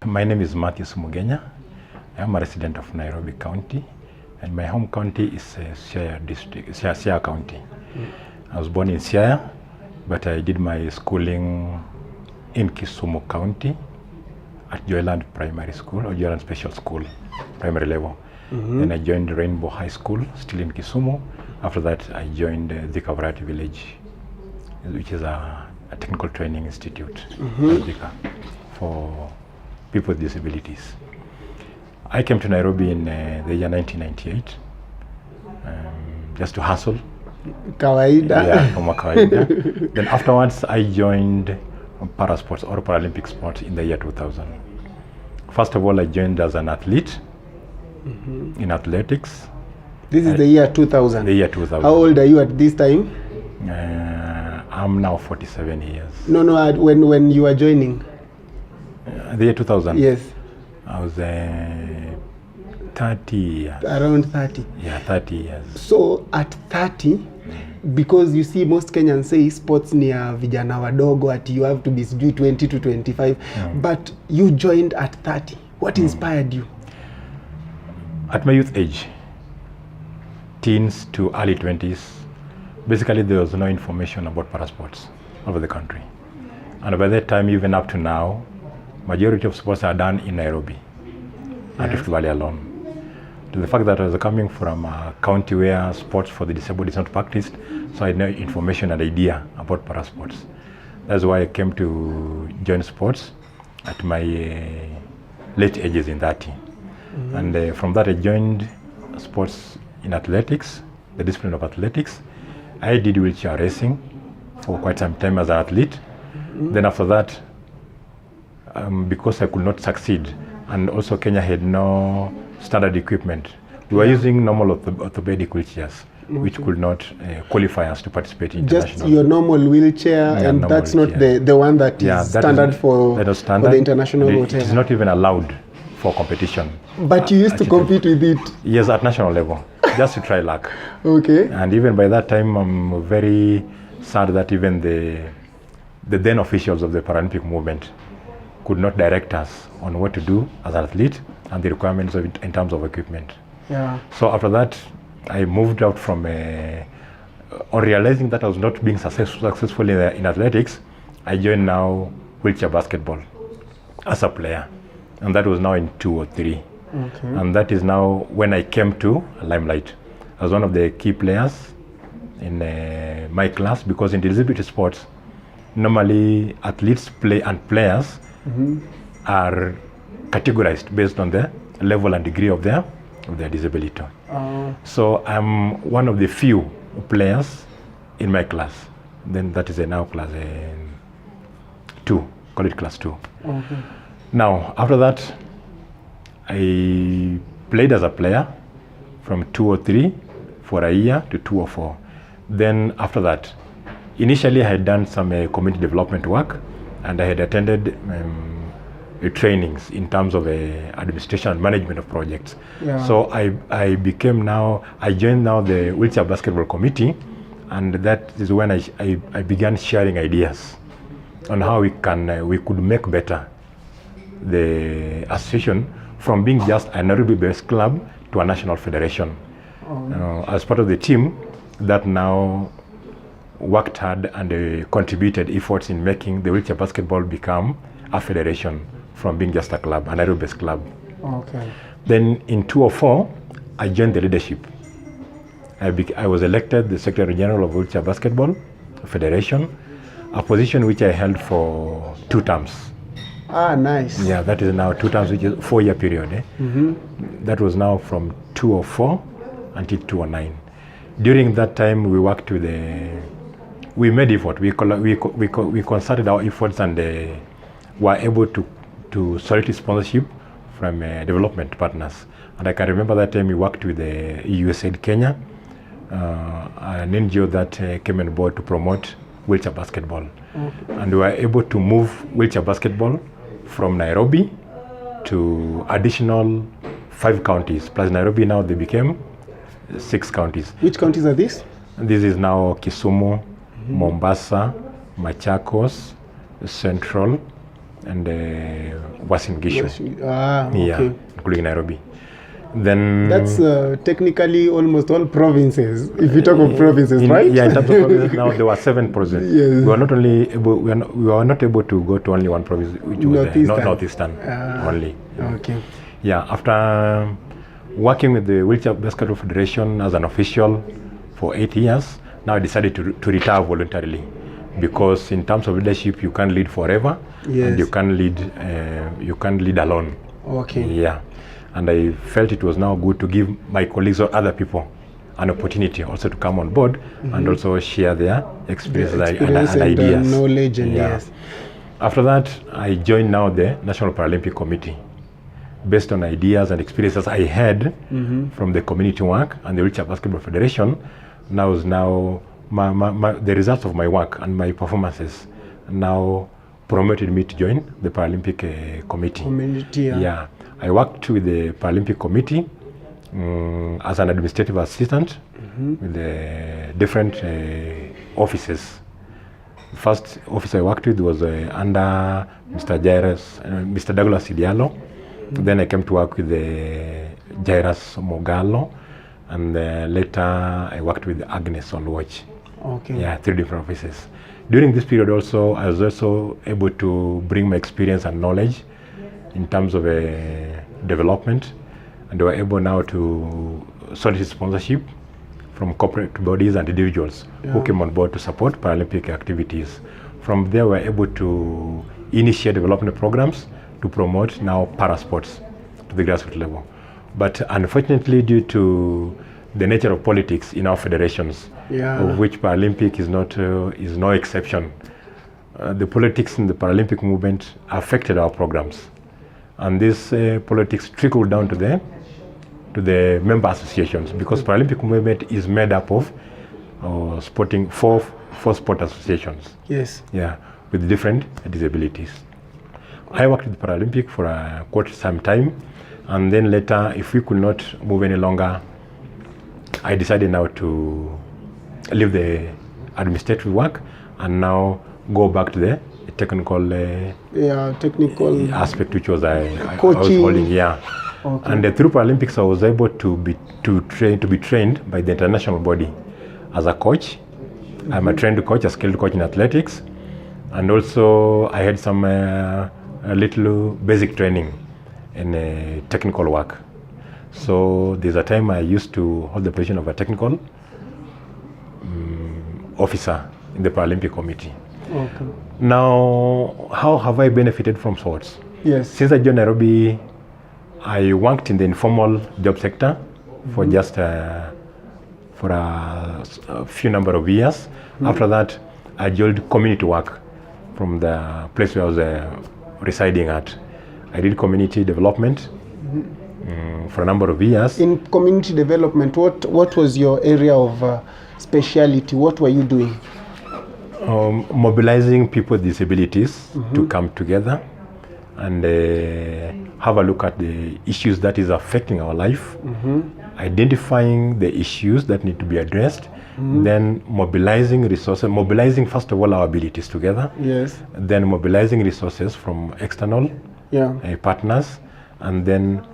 My name is Mathews Mugenya. I am a resident of Nairobi County, and my home county is Isaya County. I was born in Isaya, but I did my schooling in Kisumu County at Joyland Primary School or Joyland Special School, primary level. Then I joined Rainbow High School, still in Kisumu. After that, I joined Thika Variety Village, which is a technical training institute Thika, for people with disabilities. I came to Nairobi in the year 1998, just to hustle. Kawaida. Yeah, kama kawaida. Then afterwards, I joined parasports or Paralympic sports in the year 2000. First of all, I joined as an athlete in athletics. This is the year 2000. The year 2000. How old are you at this time? I'm now 47 years. No, when you were joining. The year 2000? Yes. I was 30 years. Around 30. Yeah, 30 years. So at 30, because you see most Kenyans say sports ni ya vijana wadogo, at you have to be 20 to 25, but you joined at 30. What inspired you? At my youth age, teens to early 20s, basically there was no information about parasports over the country. And by that time, even up to now, majority of sports are done in Nairobi, and Rift Valley alone. To the fact that I was coming from a county where sports for the disabled is not practiced, so I had no information and idea about parasports. That's why I came to join sports at my late ages in 30. And from that I joined sports in athletics, the discipline of athletics. I did wheelchair racing for quite some time as an athlete. Then after that, because I could not succeed, and also Kenya had no standard equipment, we were using normal orthopedic wheelchairs, which could not qualify us to participate in international. Just your normal wheelchair, and that's wheelchair. Not the one that is standard for the international whatever. It is not even allowed for competition. But you used to compete with it? Yes, at national level, just to try luck. Okay. And even by that time, I'm very sad that even the then officials of the Paralympic movement could not direct us on what to do as an athlete and the requirements of it in terms of equipment. Yeah. So after that, I moved out from, on realizing that I was not being successful in athletics, I joined now wheelchair basketball as a player. And that was now in 2003. Okay. And that is now when I came to limelight. I was one of the key players in my class, because in disability sports, normally athletes and players are categorized based on the level and degree of their disability. So I'm one of the few players in my class. Then that is now class 2, call it class 2. Okay. Now, after that, I played as a player from 2003 for a year to 2004. Then after that, initially I had done some community development work, and I had attended trainings in terms of administration and management of projects. Yeah. So I joined now the wheelchair basketball committee, and that is when I began sharing ideas on how we could make better the association from being just a Nairobi-based club to a national federation. As part of the team that now worked hard and contributed efforts in making the wheelchair basketball become a federation from being just a club, a Nairobi-based club. Okay. Then in 2004, I joined the leadership. I was elected the Secretary General of Wheelchair Basketball Federation, a position which I held for 2 terms. Ah, nice. Yeah, that is now 2 terms, which is a 4-year period. That was now from 2004 until 2009. During that time, we worked with we made effort. We concerted our efforts, and were able to solicit sponsorship from development partners. And I can remember that time we worked with the USAID Kenya, an NGO that came on board to promote wheelchair basketball. And we were able to move wheelchair basketball from Nairobi to additional 5 counties. Plus Nairobi now they became 6 counties. Which counties are these? This is now Kisumu, Mombasa, Machakos, Central, Mm-hmm. and Uasin Gishu. Okay. Yeah, including Nairobi. Then That's technically almost all provinces, if you talk of provinces, right? Yeah, in terms of provinces, now there were 7 provinces. Yes. We were not able to go to only one province, which was Northeastern only. Okay. Yeah, after working with the Wheelchair Basketball Federation as an official for 8 years, now I decided to retire voluntarily, because in terms of leadership, you can't lead forever, Yes. and you can't lead alone. Okay. Yeah, and I felt it was now good to give my colleagues or other people an opportunity also to come on board and also share their experiences and ideas, knowledge, and yes. After that, I joined now the National Paralympic Committee, based on ideas and experiences I had from the community work and the Wheelchair Basketball Federation. Now the results of my work and my performances now promoted me to join the Paralympic Committee. Yeah, I worked with the Paralympic Committee as an administrative assistant with the different offices. The first office I worked with was under Mr. Douglas Idialo. Then I came to work with Jairus Mogalo, and later I worked with Agnes Olwach. Okay. Yeah, 3 different offices. During this period also, I was also able to bring my experience and knowledge in terms of development, and they were able now to solicit sponsorship from corporate bodies and individuals who came on board to support Paralympic activities. From there, we were able to initiate development programs to promote now parasports to the grassroots level. But unfortunately, due to the nature of politics in our federations, of which Paralympic is no exception, the politics in the Paralympic movement affected our programs, and this politics trickled down to the member associations, because Paralympic movement is made up of four sport associations. Yes. Yeah, with different disabilities. I worked with Paralympic for quite some time, and then later, if we could not move any longer, I decided now to leave the administrative work and now go back to the technical aspect, which was I was holding. Yeah. Okay. And through Paralympics, I was able to be trained by the international body as a coach. I'm a trained coach, a skilled coach in athletics, and also I had some a little basic training in technical work. So there's a time I used to hold the position of a technical officer in the Paralympic Committee. Okay. Now, how have I benefited from sports? Yes. Since I joined Nairobi, I worked in the informal job sector for just for a few number of years. After that, I joined community work from the place where I was residing at. I did community development for a number of years. In community development, what was your area of speciality? What were you doing? Mobilizing people with disabilities to come together and have a look at the issues that is affecting our life, identifying the issues that need to be addressed, then mobilizing resources, mobilizing first of all our abilities together, yes, then mobilizing resources from external partners, and then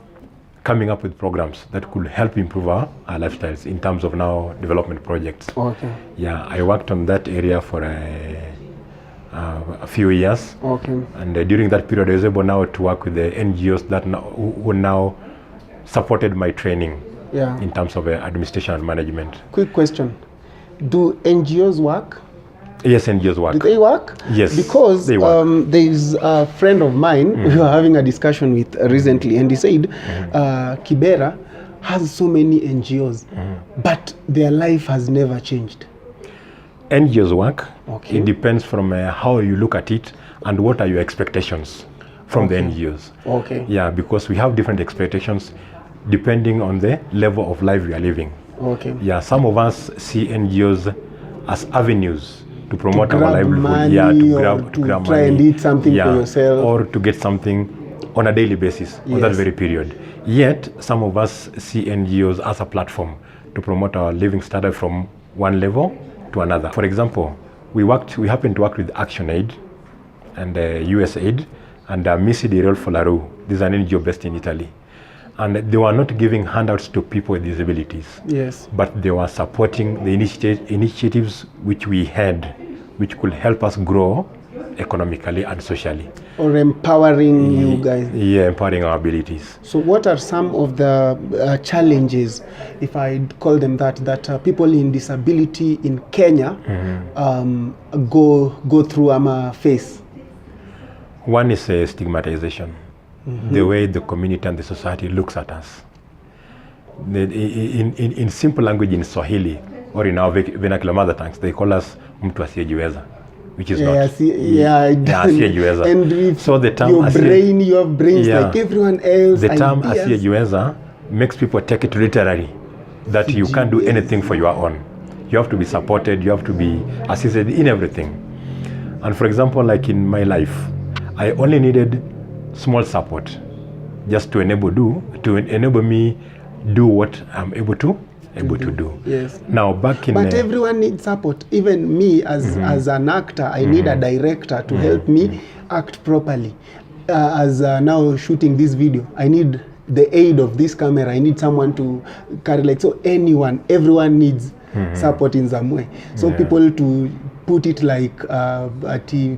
coming up with programs that could help improve our lifestyles in terms of now development projects. Okay. Yeah, I worked on that area for a few years. Okay. And during that period, I was able now to work with the NGOs that who now supported my training in terms of administration and management. Quick question. Do NGOs work? Yes, NGOs work. Do they work? Yes, because they work. There's a friend of mine we were having a discussion with recently, and he said Kibera has so many NGOs, but their life has never changed. NGOs work. Okay. It depends from how you look at it and what are your expectations from the NGOs. Okay. Yeah, because we have different expectations depending on the level of life we are living. Okay. Yeah, some of us see NGOs as avenues to promote our livelihood. Money, to grab try money. and eat something for yourself. Or to get something on a daily basis on that very period. Yet, some of us see NGOs as a platform to promote our living standard from one level to another. For example, we happened to work with ActionAid and USAID and Misi di Real Folaru. This is an NGO based in Italy. And they were not giving handouts to people with disabilities. Yes. But they were supporting the initiatives which we had, which could help us grow economically and socially. Or empowering you guys. Yeah, empowering our abilities. So what are some of the challenges, if I call them that people in disability in Kenya go through face? One is stigmatization. The way the community and the society looks at us. In simple language in Swahili or in our vernacular mother tongues, they call us mtu asiyejiweza, which is not. Asiyejiweza. And so the term you have brains like everyone else. The term asiyejiweza makes people take it literally, that you can't do anything for your own. You have to be supported, you have to be assisted in everything. And for example, like in my life, I only needed small support just to enable me do what I'm able to do. Yes. Now back in but everyone needs support. Even me as an actor, I need a director to help me act properly. As now shooting this video, I need the aid of this camera. I need someone to carry so everyone needs support in some way. So people to put it like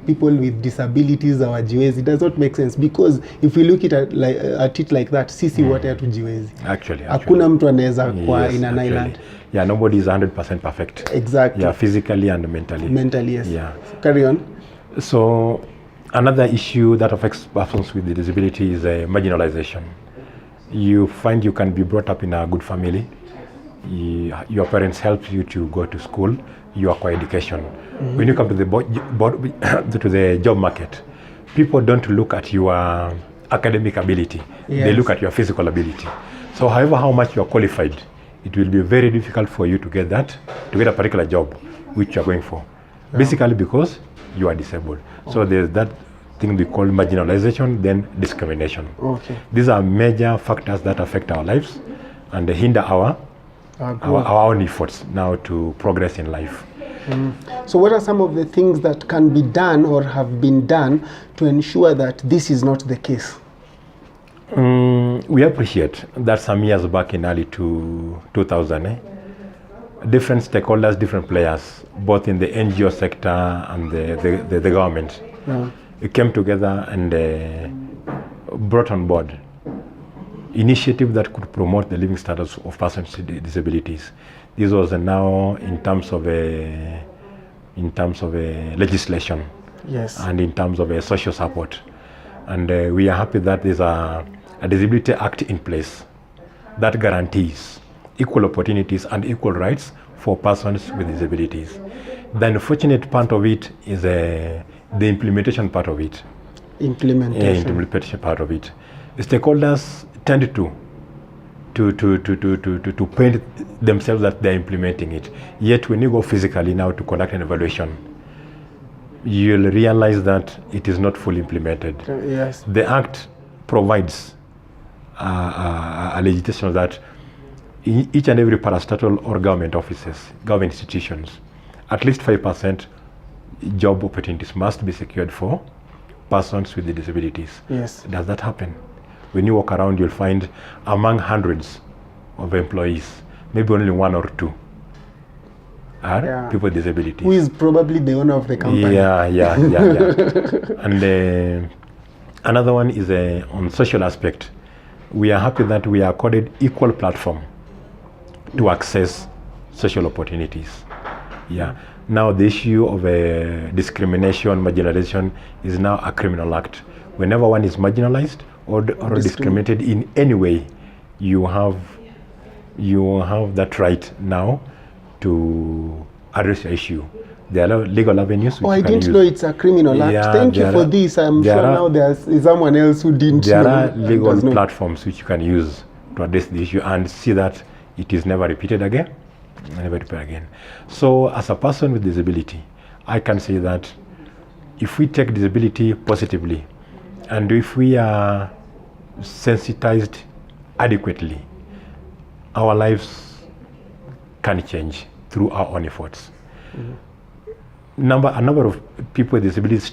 people with disabilities or jiwezi, it does not make sense, because if we look at it like that, sisi wote hatujiwezi. Actually. Hakuna mtu anaweza kwa in an island. Yeah, nobody is 100% perfect. Exactly. Yeah, physically and mentally. Mentally, yes. Yeah. Carry on. So another issue that affects persons with disability is marginalization. You find you can be brought up in a good family. Your parents help you to go to school. You acquire education. When you come to the job market, people don't look at your academic ability. They look at your physical ability. So however how much you are qualified, it will be very difficult for you to get a particular job which you are going for. Basically because you are disabled. So there's that thing we call marginalization, then discrimination. Okay. These are major factors that affect our lives and hinder our own efforts now to progress in life. So what are some of the things that can be done or have been done to ensure that this is not the case? We appreciate that some years back in early 2000, different stakeholders, different players, both in the NGO sector and the government, came together and brought on board initiative that could promote the living standards of persons with disabilities. This was now in terms of legislation, yes, and in terms of social support. And we are happy that there's a Disability Act in place that guarantees equal opportunities and equal rights for persons with disabilities. The unfortunate part of it is the implementation part of it. Implementation part of it. The stakeholders tend to paint themselves that they're implementing it. Yet when you go physically now to conduct an evaluation, you'll realize that it is not fully implemented. Yes. The Act provides a legislation that in each and every parastatal or government offices, government institutions, at least 5% job opportunities must be secured for persons with disabilities. Yes. Does that happen? When you walk around, you'll find among hundreds of employees, maybe only one or two are people with disabilities. Who is probably the owner of the company. Yeah. And another one is on social aspect. We are happy that we are accorded equal platform to access social opportunities. Yeah. Now the issue of discrimination, marginalization is now a criminal act. Whenever one is marginalized or discriminated in any way, you have that right now to address the issue. There are legal avenues which I didn't know it's a criminal act. Thank you for this. I'm sure now there's someone else who didn't know. There are legal platforms which you can use to address the issue and see that it is never repeated again. So as a person with disability, I can say that if we take disability positively and if we are sensitized adequately, our lives can change through our own efforts. A number of people with disabilities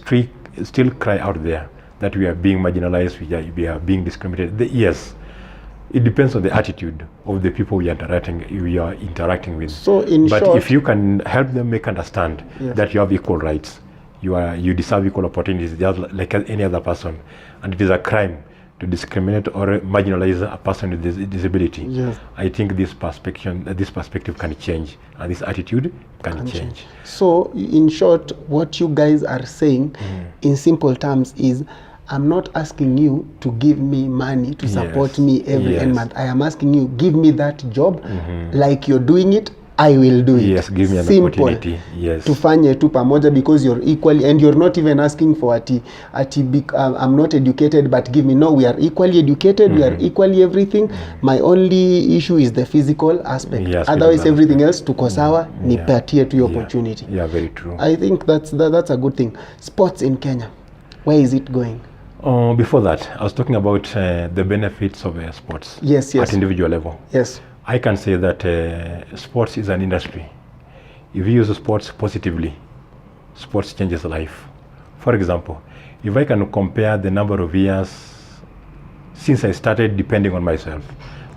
still cry out there that we are being marginalized, we are being discriminated. Yes, it depends on the attitude of the people we are interacting with. So in but short, if you can help them make understand yes, that you have equal rights, you deserve equal opportunities just like any other person, and it is a crime to discriminate or marginalize a person with disability. yes, I think this perspective can change, and this attitude can change. So in short, what you guys are saying in simple terms is, I'm not asking you to give me money to support me every end month. I am asking you, give me that job, like you're doing it, I will do it. Yes, give me an simple opportunity. Yes. Tufanye tu pamoja, because you're equally, and you're not even asking for I'm not educated, but give me. No, we are equally educated, we are equally everything. My only issue is the physical aspect. Yes, otherwise everything else tuko sawa, nipatie tu opportunity. Yeah, very true. I think that's a good thing. Sports in Kenya, where is it going? Before that, I was talking about the benefits of sports. Yes, yes. At individual level. Yes. I can say that sports is an industry. If you use sports positively, sports changes life. For example, if I can compare the number of years since I started depending on myself,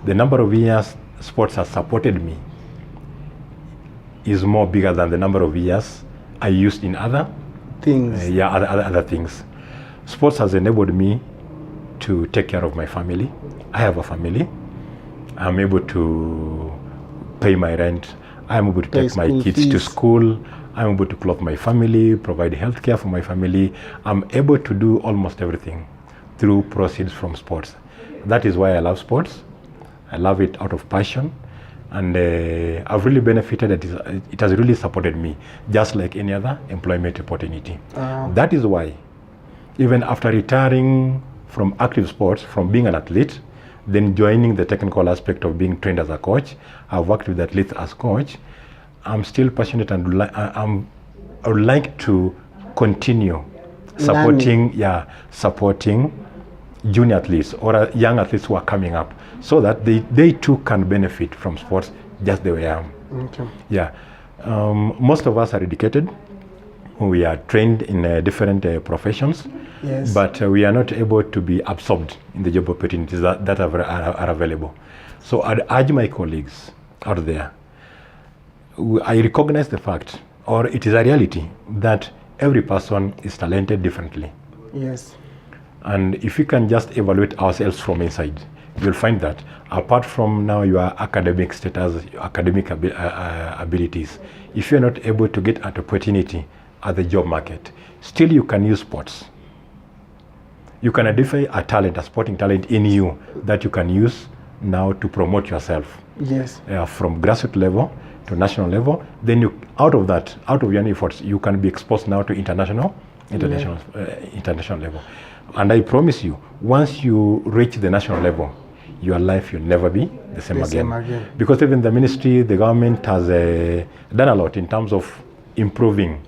the number of years sports has supported me is more bigger than the number of years I used in other things. Other things. Sports has enabled me to take care of my family. I have a family. I'm able to pay my rent. I'm able to take my kids to school. I'm able to clothe my family, provide health care for my family. I'm able to do almost everything through proceeds from sports. That is why I love sports. I love it out of passion. And I've really benefited. It has really supported me, just like any other employment opportunity. That is why, even after retiring from active sports, from being an athlete, then joining the technical aspect of being trained as a coach, I've worked with athletes as coach. I'm still passionate, and I would like to continue supporting junior athletes or young athletes who are coming up, so that they too can benefit from sports just the way I am. Okay. Yeah, most of us are educated. We are trained in different professions, yes, but we are not able to be absorbed in the job opportunities that are available. So I'd urge my colleagues out there, I recognize the fact, or it is a reality, that every person is talented differently. Yes. And if we can just evaluate ourselves from inside, you'll find that apart from now your academic status, your academic abilities, if you're not able to get an opportunity at the job market, still you can use sports. You can identify a talent, a sporting talent in you that you can use now to promote yourself. Yes. From grassroots level to national level. Then you, out of your efforts, you can be exposed now to international level. And I promise you, once you reach the national level, your life will never be the same again. Because even the ministry, the government has done a lot in terms of improving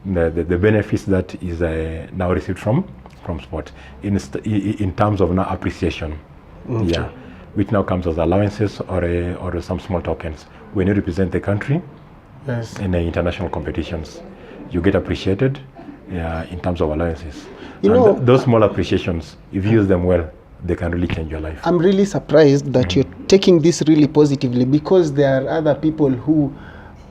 the benefits that is now received from sport in terms of now appreciation. Okay. Which now comes as allowances or some small tokens. When you represent the country, yes, in the international competitions, you get appreciated in terms of allowances. Those small appreciations, if you use them well, they can really change your life. I'm really surprised that you're taking this really positively, because there are other people who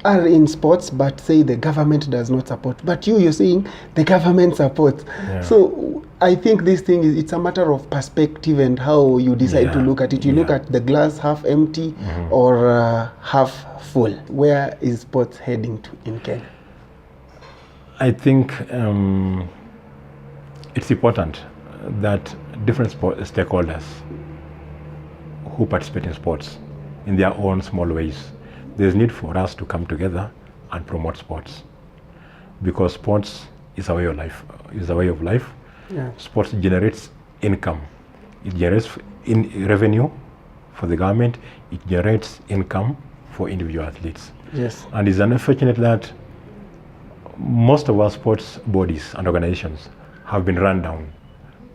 are in sports but say the government does not support. But you're saying the government supports. Yeah. So I think this thing it's a matter of perspective and how you decide to look at it. You look at the glass half empty or half full. Where is sports heading to in Kenya? I think it's important that different stakeholders who participate in sports in their own small ways, there's need for us to come together and promote sports, because sports is a way of life. Yeah. Sports generates income. It generates revenue for the government. It generates income for individual athletes. Yes. And it's unfortunate that most of our sports bodies and organizations have been run down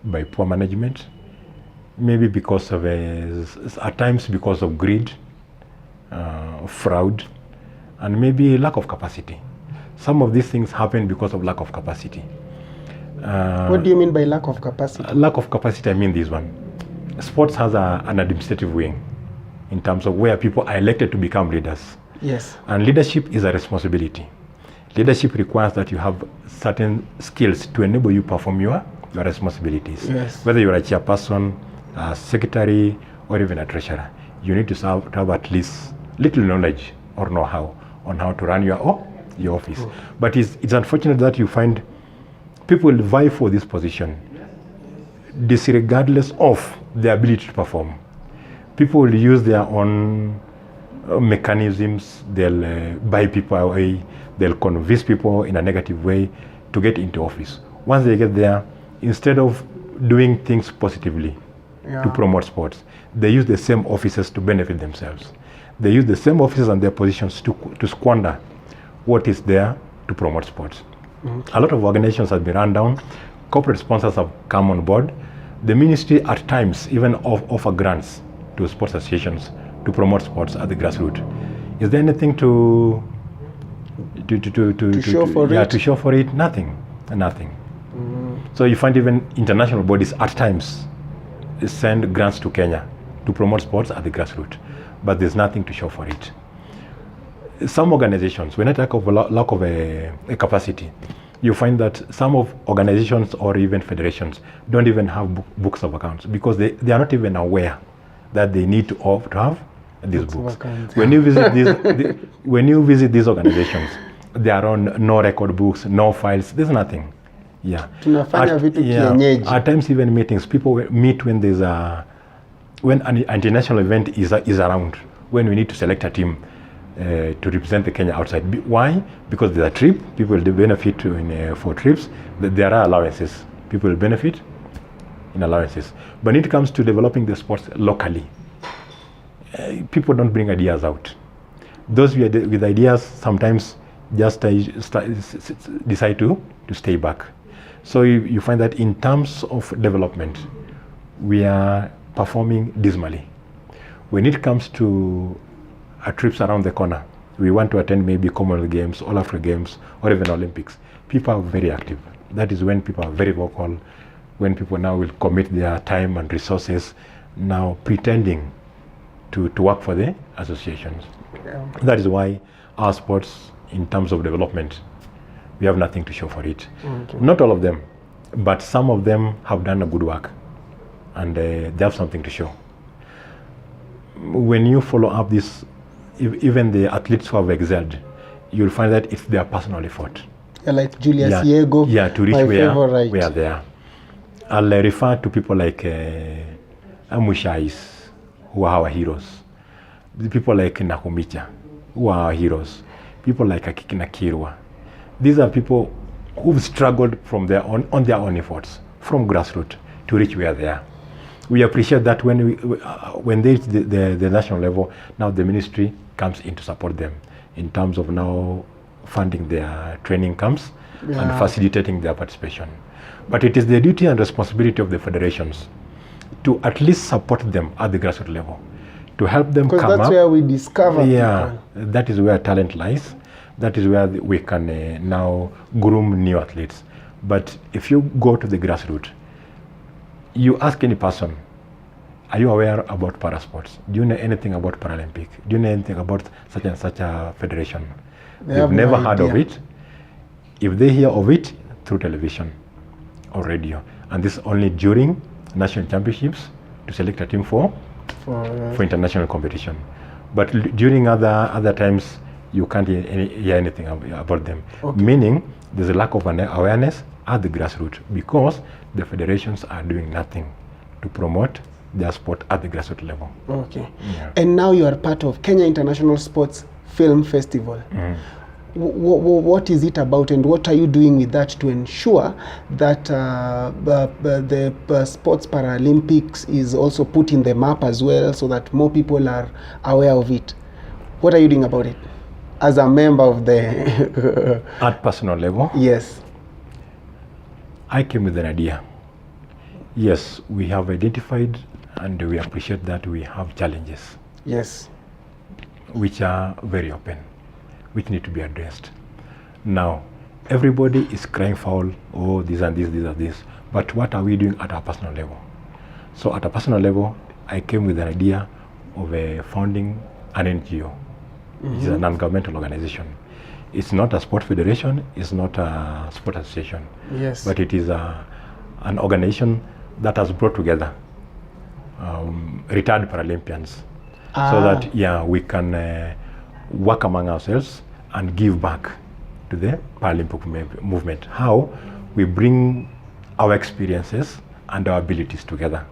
by poor management, maybe because of at times because of greed, fraud, and maybe lack of capacity. Some of these things happen because of lack of capacity. What do you mean by lack of capacity? Lack of capacity, I mean this one. Sports has an administrative wing in terms of where people are elected to become leaders. Yes. And leadership is a responsibility. Leadership requires that you have certain skills to enable you perform your responsibilities. Yes. Whether you're a chairperson, a secretary, or even a treasurer, you need to have at least little knowledge or know-how on how to run your office. But it's unfortunate that you find people will vie for this position disregardless of their ability to perform. People will use their own mechanisms. They'll buy people away. They'll convince people in a negative way to get into office. Once they get there, instead of doing things positively to promote sports, they use the same offices to benefit themselves. They use the same offices and their positions to squander what is there to promote sports. A lot of organizations have been run down. Corporate sponsors have come on board. The ministry at times even offer grants to sports associations to promote sports at the grassroots. Is there anything to show for it? To show for it? Nothing. So you find even international bodies at times send grants to Kenya to promote sports at the grassroots, but there's nothing to show for it. Some organizations, when I talk of lack of a capacity, you find that some of organizations or even federations don't even have books of accounts because they are not even aware that they need to have these books. When you visit when you visit these organizations, there are no record books, no files. There's nothing. Yeah. At times even meetings, people meet when when an international event is around, when we need to select a team to represent the Kenya outside. Why? Because there's a trip. People will benefit for trips. There are allowances. People will benefit in allowances. But when it comes to developing the sports locally, people don't bring ideas out. Those with ideas sometimes just decide to stay back. So you find that in terms of development, we are performing dismally. When it comes to trips around the corner, we want to attend maybe Commonwealth Games, All Africa Games, or even Olympics. People are very active. That is when people are very vocal, when people now will commit their time and resources, now pretending to work for the associations. Yeah. That is why our sports, in terms of development, we have nothing to show for it. Okay. Not all of them, but some of them have done a good work, and they have something to show. When you follow up this, even the athletes who have excelled, you'll find that it's their personal effort. Yeah, like Julius Yego, to reach where they are. I'll refer to people like Amushais, who are our heroes. The people like Nakumicha, who are our heroes. People like Akikina Kirwa. These are people who've struggled on their own efforts, from grassroots to reach where they are. We appreciate that when they reach the national level, now the ministry comes in to support them in terms of now funding their training camps and facilitating their participation. But it is the duty and responsibility of the federations to at least support them at the grassroots level, to help them come up. Because that's where we discover people. That is where talent lies. That is where we can now groom new athletes. But if you go to the grassroots, you ask any person, are you aware about parasports? Do you know anything about Paralympic? Do you know anything about such and such a federation? They've never heard of it. If they hear of it, through television or radio. And this only during national championships to select a team for international competition. But during other times, you can't hear anything about them. Okay. Meaning there's a lack of awareness at the grassroots because the federations are doing nothing to promote their sport at the grassroots level. Okay. Yeah. And now you are part of Kenya International Sports Film Festival. What is it about, and what are you doing with that to ensure that the Sports Paralympics is also put in the map as well, so that more people are aware of it? What are you doing about it as a member of the... At personal level? Yes. I came with an idea. Yes, we have identified and we appreciate that we have challenges. Yes. Which are very open, which need to be addressed. Now, everybody is crying foul, oh, this and this, this and this. But what are we doing at our personal level? So at a personal level, I came with an idea of founding an NGO. It's a non-governmental organization. It's not a sport federation, it's not a sport association. Yes. But it is an organization that has brought together retired Paralympians so that we can work among ourselves and give back to the Paralympic movement. How? We bring our experiences and our abilities together.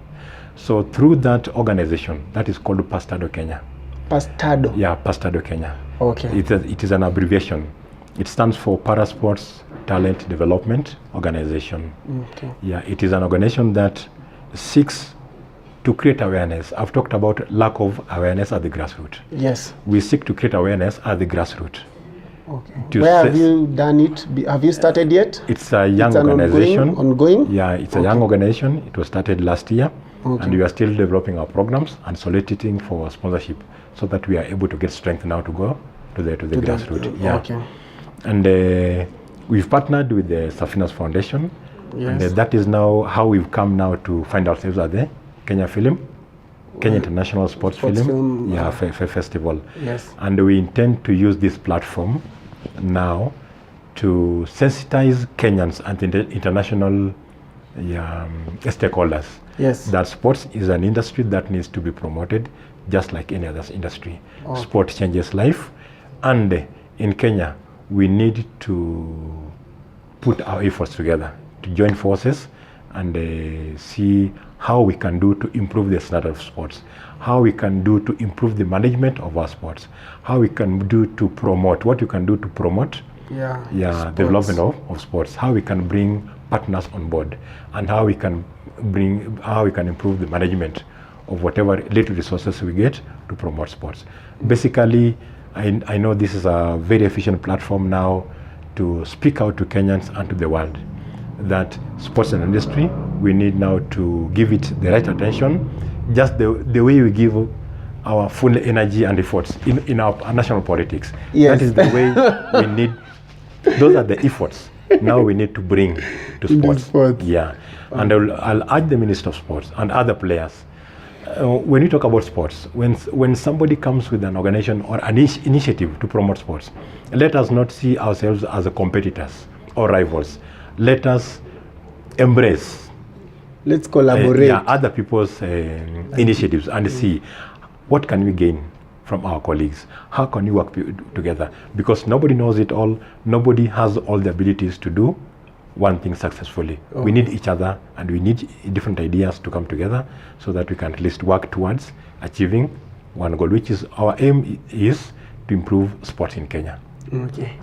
So through that organization, that is called Pastado Kenya. Pastado? Yeah, Pastado Kenya. Okay. It is an abbreviation. It stands for Parasports Talent Development Organization. Okay. Yeah, it is an organization that seeks to create awareness. I've talked about lack of awareness at the grassroots. Yes. We seek to create awareness at the grassroots. Okay. Where have you done it? Have you started yet? It's a young organization. Ongoing? Yeah, it's a young organization. It was started last year. Okay. And we are still developing our programs and soliciting for sponsorship so that we are able to get strength now to go to the grassroots. Yeah. Okay. And we've partnered with the Safinas Foundation. Yes. And that is now how we've come now to find ourselves at the Kenya International Sports Film Festival. Yes. And we intend to use this platform now to sensitize Kenyans and international stakeholders. Yes. That sports is an industry that needs to be promoted just like any other industry. Oh. Sport changes life, and in Kenya we need to put our efforts together, to join forces and see how we can do to improve the standard of sports, how we can do to improve the management of our sports, how we can do to promote, what you can do to promote development of sports, how we can bring partners on board, and how we can improve the management of whatever little resources we get to promote sports. Basically, I know this is a very efficient platform now to speak out to Kenyans and to the world that sports and industry, we need now to give it the right attention, just the way we give our full energy and efforts in our national politics. Yes. That is the way we need. Those are the efforts now we need to bring to sports. Yeah. And I'll urge the Minister of Sports and other players, when you talk about sports, when somebody comes with an organization or an initiative to promote sports, let us not see ourselves as competitors or rivals. Let us embrace. Let's collaborate. Other people's initiatives and see what can we gain from our colleagues. How can we work together? Because nobody knows it all. Nobody has all the abilities to do one thing successfully. We need each other, and we need different ideas to come together so that we can at least work towards achieving one goal, which is our aim is to improve sport in Kenya. Okay.